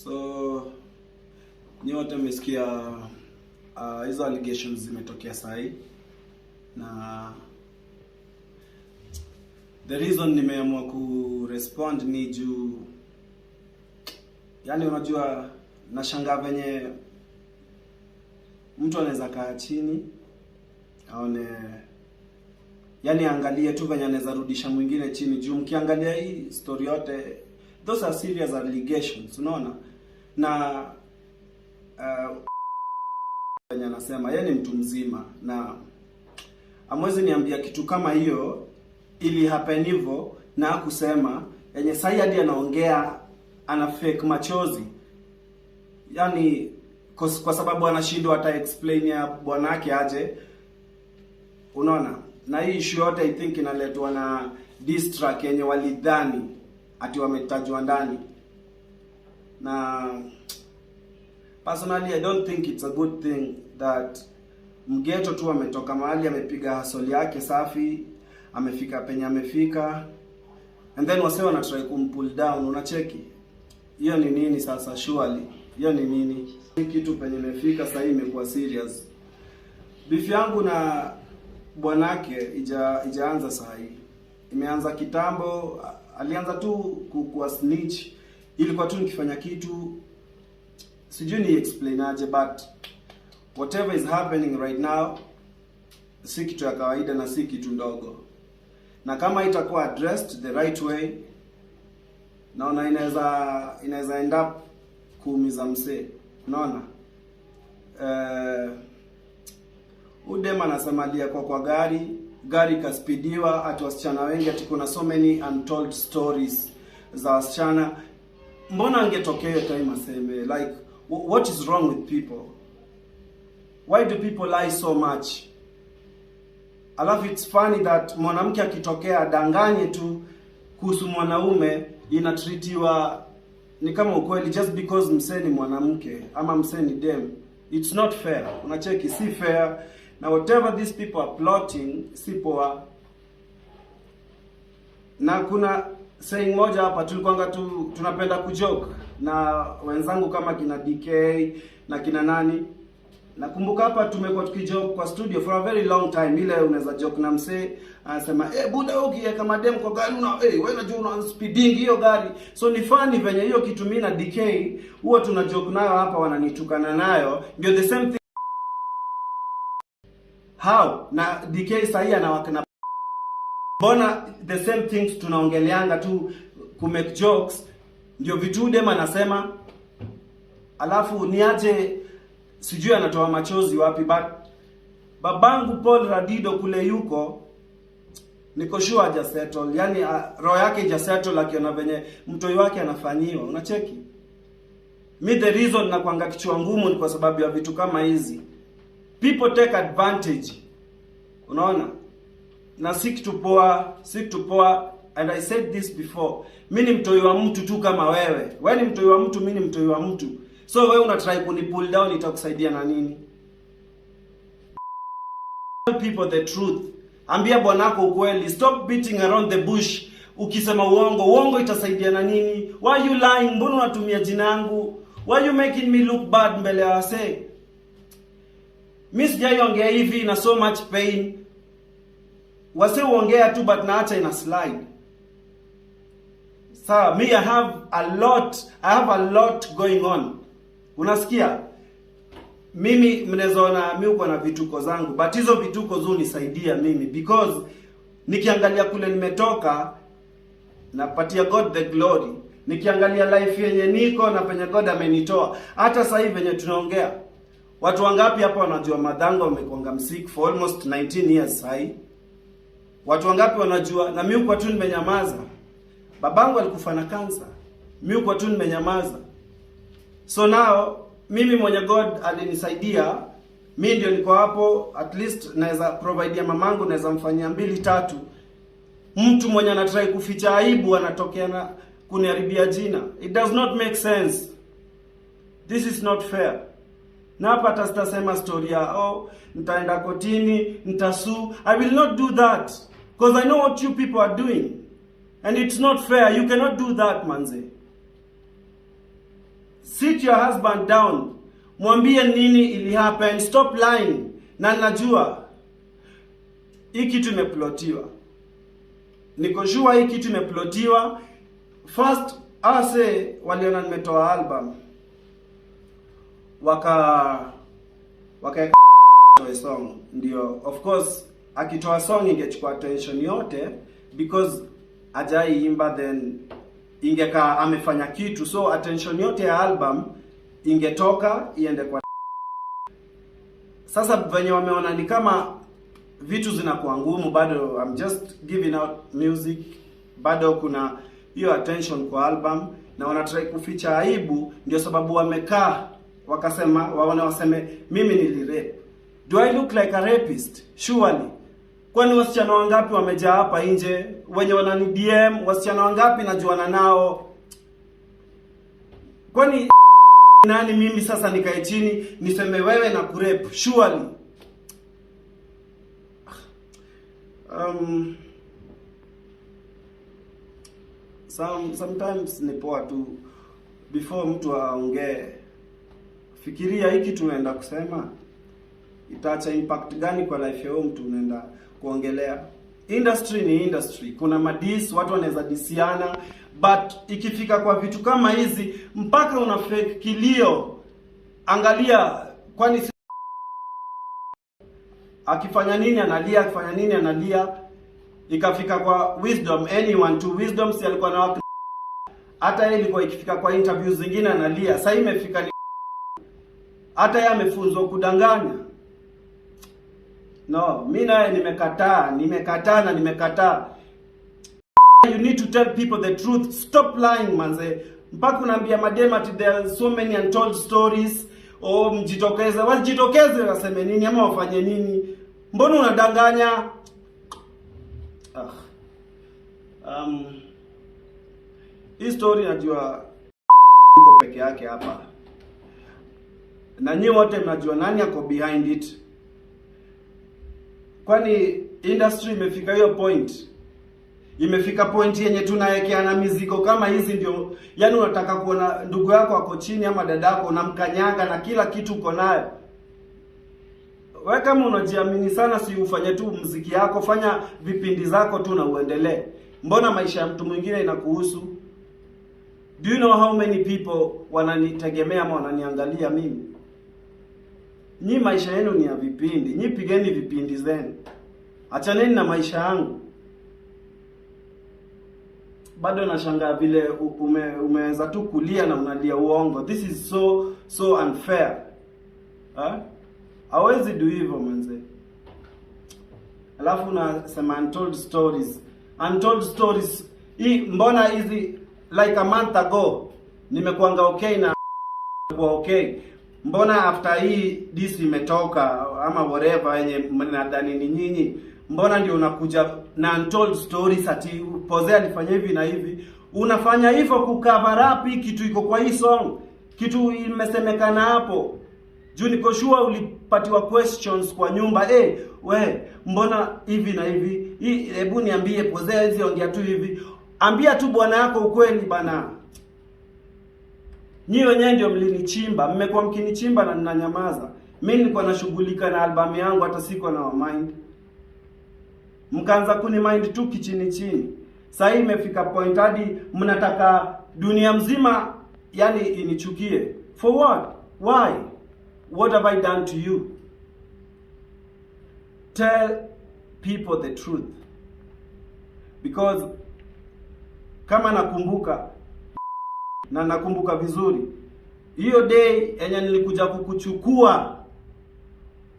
So nyote mmesikia hizo allegations zimetokea sahi, na the reason nimeamua respond ni juu, yani unajua nashangaa venye mtu anaweza kaa chini aone, yani angalie tu venye anaweza rudisha mwingine chini. Juu mkiangalia hii story yote, those are serious allegations, unaona. Na venye anasema yeye ni mtu mzima, na amwezi niambia kitu kama hiyo ili happen hivyo na kusema yenye sasa hadi anaongea ana fake machozi, yani kwa sababu anashindwa hata explain ya bwana yake aje, unaona. Na hii issue yote I think inaletwa na diss track yenye walidhani ati wametajwa ndani, na personally I don't think it's a good thing that mgeto tu ametoka mahali amepiga hustle yake safi, amefika penye amefika, and then wase wana try kumpull down. Unacheki hiyo ni nini sasa? Surely hiyo ni nini? Kitu penye imefika sasa imekuwa serious. Beef yangu na bwanake ijaanza sasa hii, imeanza kitambo. Alianza tu kuwa snitch, ilikuwa tu nikifanya kitu sijui ni explain aje, but whatever is happening right now si kitu ya kawaida na si kitu ndogo, na kama itakuwa addressed the right way, naona inaweza end up kuumiza msee, unaona. Udema anasemalia kwa gari kaspidiwa, ati wasichana wengi, ati kuna so many untold stories za wasichana. Mbona angetokea hiyo time aseme like what is wrong with people? Why do people lie so much? Alafu it's funny that mwanamke akitokea danganye tu kuhusu mwanaume inatreatiwa ni kama ukweli just because msee ni mwanamke ama msee ni dem. It's not fair. Unacheki, si fair. Na whatever these people are plotting si poa. Na kuna saying moja hapa tulikuanga tunapenda kujoke na wenzangu kama kina DK na kina nani. Nakumbuka hapa tumekuwa tukijoke kwa studio for a very long time. Ile unaweza joke na msee anasema buda ukiweka madem kwa gari wewe unajua una speeding hiyo gari. So ni funny venye hiyo kitu mimi na DK huwa tuna joke nayo hapa, wananitukana nayo. Ndio the same thing how na DK sahi anawakana. Bona the same things tunaongeleanga tu ku make jokes, ndio vitu dem anasema, alafu niaje sijui anatoa machozi wapi. But babangu Paul Radido kule yuko, niko sure haja settle, yani roho yake haja settle akiona venye mtoi wake anafanyiwa. Unacheki, me the reason na kwanga kichwa ngumu ni kwa sababu ya vitu kama hizi. People take advantage, unaona, na si kitu poa. And I said this before, mimi ni mtoi wa mtu tu kama wewe. Wewe ni mtoi wa mtu, mimi ni mtoi wa mtu. So wewe una try kuni pull down, itakusaidia na nini? Tell people the truth. Ambia bwanako ukweli. Stop beating around the bush. Ukisema uongo itasaidia na nini? Why you lying? Mbona unatumia jina yangu? Why you making me look bad mbele ya wase? Mimi sijaongea hivi na so much pain. Wase uongea tu but naacha ina slide. So me I have a lot going on. Unasikia? Mimi mnazoona mimi uko na vituko zangu, but hizo vituko zunisaidia mimi because nikiangalia kule nimetoka napatia God the glory. Nikiangalia life yenye niko na penye God amenitoa, hata sasa hivi venye tunaongea, watu wangapi hapa wanajua madhango wamekuanga msick for almost 19 years sai? Watu wangapi wanajua? Na mimi kwa tu nimenyamaza. Babangu alikufa na cancer, mimi kwa tu nimenyamaza. So now mimi mwenye God alinisaidia, mimi ndio niko hapo, at least naweza provide mamangu, naweza mfanyia 2-3. Mtu mwenye anatry kuficha aibu anatokea na kuniharibia jina. It does not make sense. This is not fair. Na hapa tutasema story ya nitaenda kotini, nitasue. I will not do that because I know what you people are doing and it's not fair. You cannot do that, manze. Sit your husband down. Mwambie nini ili happen. Stop lying. Na najua hii kitu imeplotiwa. Niko sure hii kitu imeplotiwa. First ase waliona nimetoa album. Waka song. Ndio of course akitoa song ingechukua attention yote because ajai imba, then ingeka amefanya kitu, so attention yote ya album ingetoka iende kwa. Sasa venye wameona ni kama vitu zinakuwa ngumu, bado I'm just giving out music, bado kuna hiyo attention kwa album na wanatry kuficha aibu, ndio sababu wamekaa wakasema waseme mimi nilirape. Do I look like a rapist? Surely. Kwani wasichana wangapi wamejaa hapa nje wenye wanani DM? Wasichana wangapi najuana nao? Kwani nani mimi sasa nikae chini niseme wewe na kurape? Surely. Sometimes ni poa tu before mtu aongee, fikiria hiki tunaenda kusema itaacha impact gani kwa life ya mtu unaenda kuongelea. Industry ni industry, kuna madis, watu wanaweza disiana, but ikifika kwa vitu kama hizi mpaka una fake kilio. Angalia, kwani akifanya nini analia, akifanya nini analia. Ikafika kwa Wisdom, anyone to Wisdom si alikuwa na watu, hata yeye ilikuwa ikifika kwa interviews zingine analia. Sasa imefika ni hata yeye amefunzwa kudanganya. No, mimi naye nimekataa. You need to tell people the truth. Stop lying manze. Mpaka unaambia madem ati there are so many untold stories. Oh, mjitokeze. Wajitokeze waseme nini ama wafanye nini? Mbona unadanganya? Hii story najua iko peke yake hapa. Na nyinyi wote mnajua nani ako behind it. Kwani industry imefika hiyo point. Imefika point yenye tunawekeana mizigo kama hizi ndio, yani unataka kuona ndugu yako ako chini ama dadako unamkanyaga na kila kitu uko nayo. Wewe kama unajiamini sana, si ufanye tu muziki yako, fanya vipindi zako tu na uendelee. Mbona maisha ya mtu mwingine inakuhusu? Do you know how many people wananitegemea ama wananiangalia mimi? Nyi maisha yenu ni ya vipindi. Nyi pigeni vipindi zenu. Achaneni na maisha yangu. Bado nashangaa vile umeweza tu kulia na unalia uongo. This is so unfair. Hawezi do hivyo manze. Alafu unasema untold stories. Untold stories. Mbona hizi like a month ago nimekuanga okay na kwa okay. Mbona after hii this imetoka ama whatever yenye mnadhani ni nyinyi, mbona ndio unakuja na untold stories ati Poze alifanya hivi na hivi? Unafanya hivyo kucover up kitu iko kwa hii song, kitu imesemekana hapo. Juu niko sure ulipatiwa questions kwa nyumba, we mbona hivi na hivi? Hebu niambie Poze hizi ongea tu hivi. Ambia tu bwana yako ukweli bana. Nyi wenyewe ndio mlinichimba, mmekuwa mkinichimba na ninanyamaza. Mimi nilikuwa nashughulika na album yangu, hata siko na mind. Mkaanza kuni mind tu kichini chini. Sasa hii imefika point hadi mnataka dunia mzima yani inichukie. For what? Why? What have I done to you? Tell people the truth. Because kama nakumbuka vizuri hiyo day yenye nilikuja kukuchukua,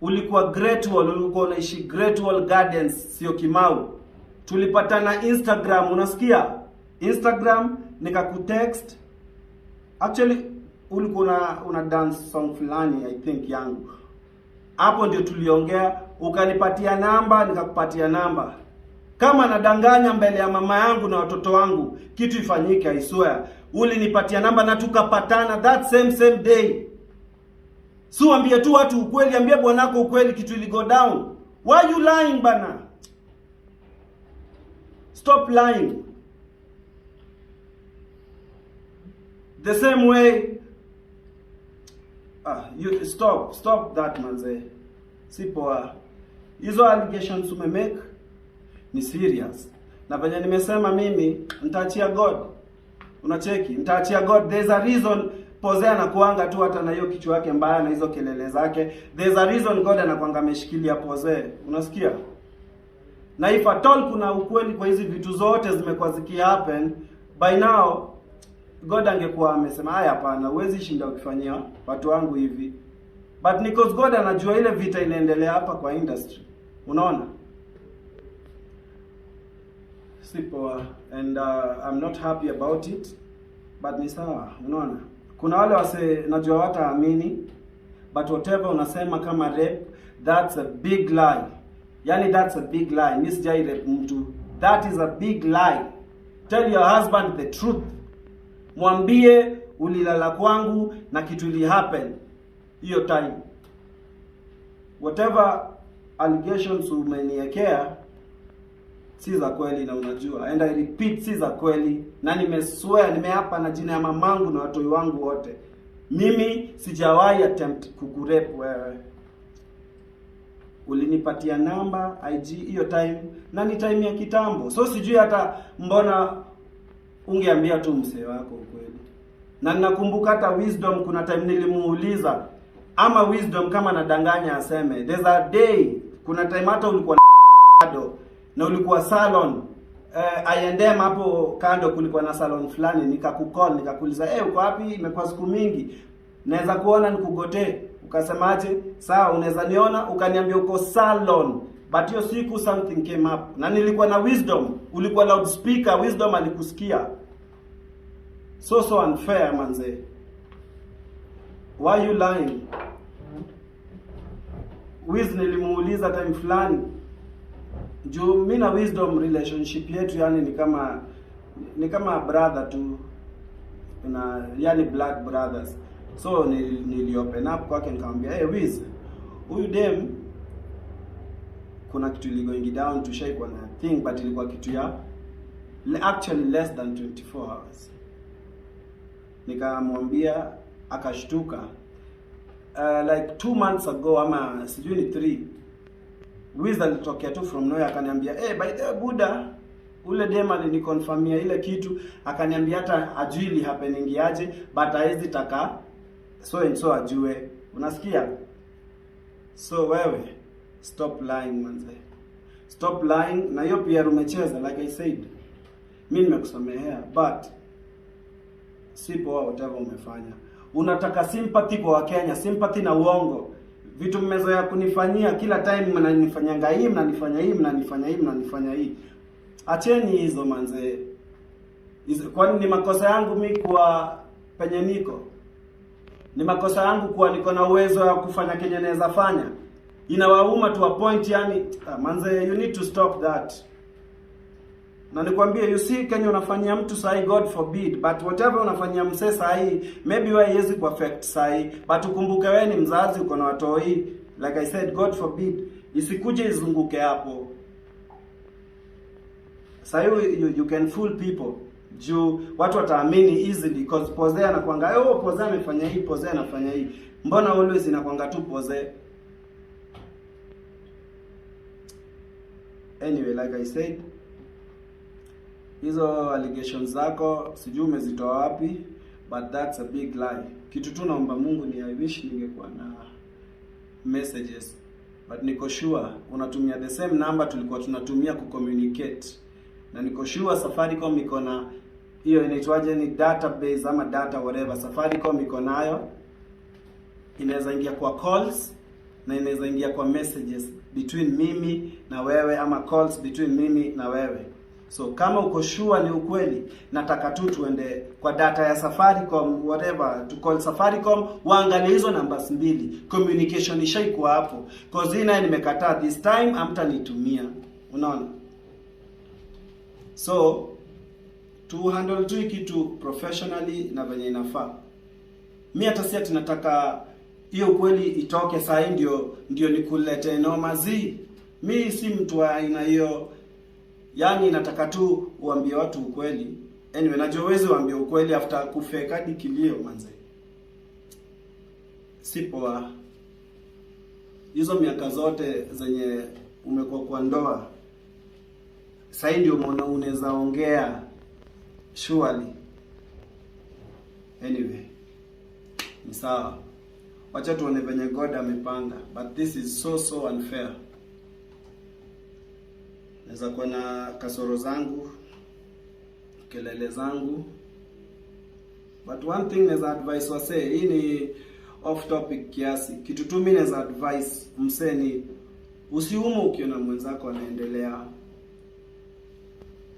ulikuwa Great Wall, ulikuwa unaishi Great Wall Gardens, sio Kimau. Tulipatana Instagram, unasikia? Instagram nikakutext. Actually ulikuwa una dance song fulani I think yangu. Hapo ndio tuliongea, ukanipatia namba, nikakupatia namba. Kama nadanganya mbele ya mama yangu na watoto wangu, kitu ifanyike, I swear. Ulinipatia namba na tukapatana that same day. So ambia tu watu ukweli, ambia bwanako ukweli, kitu ili go down. Why you lying bana? Stop lying. The same way You stop that manze. Si poa. Hizo allegations umemake ni serious. Na venye nimesema mimi nitaachia God. Unacheki? Nitaachia God. There's a reason Pose anakuanga tu hata na hiyo kichwa yake mbaya na hizo kelele zake. There's a reason God anakuanga ameshikilia Pose. Unasikia? Na if at all kuna ukweli kwa hizi vitu zote zimekuwa ziki happen, by now God angekuwa amesema haya, hapana, huwezi shinda ukifanyia watu wangu hivi. But because God anajua ile vita inaendelea hapa kwa industry. Unaona? Sipo, and I'm not happy about it. But ni sawa, unaona? Kuna wale wase najua wataamini, but whatever unasema kama rape, that's a big lie. Yani that's a big lie. Mimi sijai rape mtu. That is a big lie. Tell your husband the truth. Mwambie ulilala kwangu na kitu ili happen hiyo time. Whatever allegations umeniekea si za kweli na unajua. And I repeat, si za kweli. Na nimeswear, nimeapa na jina ya mamangu na watoi wangu wote. Mimi sijawahi attempt kukurepe wewe. Ulinipatia namba IG hiyo time na ni time ya kitambo. So sijui hata mbona ungeambia tu msee wako ukweli. Na ninakumbuka hata Wisdom kuna time nilimuuliza, ama Wisdom kama nadanganya aseme, there's a day kuna time hata ulikuwa na ulikuwa salon I&M hapo kando kulikuwa na salon fulani, nikakukall nikakuuliza uko wapi, imekuwa siku mingi, naweza kuona nikugotee. Ukasemaje? Sawa, unaweza niona. Ukaniambia uko salon. But hiyo siku something came up. Na nilikuwa na Wisdom, ulikuwa loudspeaker, Wisdom alikusikia. So unfair manze. Why you lying? Nilimuuliza time fulani. Juu mimi na Wisdom relationship yetu yani ni kama brother tu. Na yani blood brothers. So nili open up kwake nikamwambia, Wiz, huyu dem kuna kitu ili going down to shake one thing, but ilikuwa kitu ya actually less than 24 hours. Nikamwambia, akashtuka. Like 2 months ago ama sijui ni 3, Wiz alitokea tu from nowhere akaniambia, by the way Buddha, ule dem aliniconfirmia ile kitu, akaniambia hata ajui ili happening aje, but haizi taka so and so ajue. Unasikia? So wewe stop lying manze. Stop lying. Na hiyo pia umecheza, like I said. Mimi nimekusamehea, but sipo whatever umefanya. Unataka sympathy kwa Wakenya, sympathy na uongo. Vitu mmezoea kunifanyia kila time, mnanifanyanga hii, mnanifanya hii. Acheni hizo manze. Kwani ni makosa yangu mimi kwa penye niko? Ni makosa yangu kuwa niko na uwezo wa kufanya kenye naweza fanya? Inawauma to a point yani, manze, you need to stop that. Na nikwambie, you see Kenya unafanyia mtu sahi, God forbid, but whatever unafanyia mse sahi, maybe wewe haiwezi kuaffect sahi, but ukumbuke wewe ni mzazi, uko na watoi, like I said, God forbid, isikuje izunguke hapo. Sahi you can fool people. Juu watu wataamini easily because Pose anakuanga, Pose amefanya hii, Pose anafanya hii. Mbona always inakuanga tu Pose? Anyway, like I said, hizo allegations zako sijui umezitoa wapi, but that's a big lie. Kitu tu naomba Mungu ni I wish ningekuwa na messages, but niko sure unatumia the same number tulikuwa tunatumia kucommunicate. Na niko sure Safaricom iko na hiyo inaitwaje, ni database ama data whatever. Safaricom iko nayo, inaweza ingia kwa calls na inaweza ingia kwa messages between mimi na wewe, ama calls between mimi na wewe. So kama uko sure ni ukweli, nataka tu tuende kwa data ya Safaricom whatever, to call Safaricom, waangalie hizo numbers mbili, communication ishaikuwa hapo. Cause ina nimekataa this time, amtanitumia. Unaona? So to handle tu kitu professionally na venye inafaa. Mimi hata si ati nataka hiyo kweli itoke saa hii ndio nikulete noma zi. Mimi si mtu wa aina hiyo. Yani nataka tu uambie watu ukweli. Anyway, najua uwezi uambie ukweli after kufake hadi kilio manze. si poa. Hizo miaka zote zenye umekuwa kwa ndoa, sasa ndio unaweza ongea surely. Anyway, ni sawa. Wacha tuone venye God amepanga, but this is so unfair. Naweza kuwa na kasoro zangu, kelele zangu, but one thing naweza advise wase, hii ni off topic kiasi. Kitu tu mimi naweza advise msee ni usiumwe ukiona mwenzako anaendelea.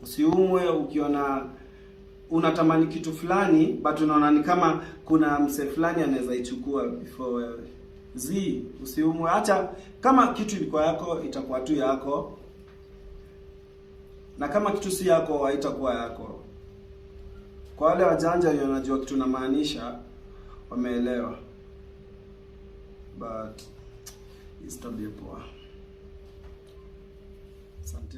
Usiumwe ukiona unatamani kitu fulani but unaona ni kama kuna msee fulani anaweza ichukua before wewe. Usiumwe. Acha kama kitu ilikuwa yako itakuwa tu yako. Na kama kitu si yako haitakuwa yako. Kwa wale wajanja wenye wanajua kitu namaanisha, wameelewa. But it's tabia poa. Asante.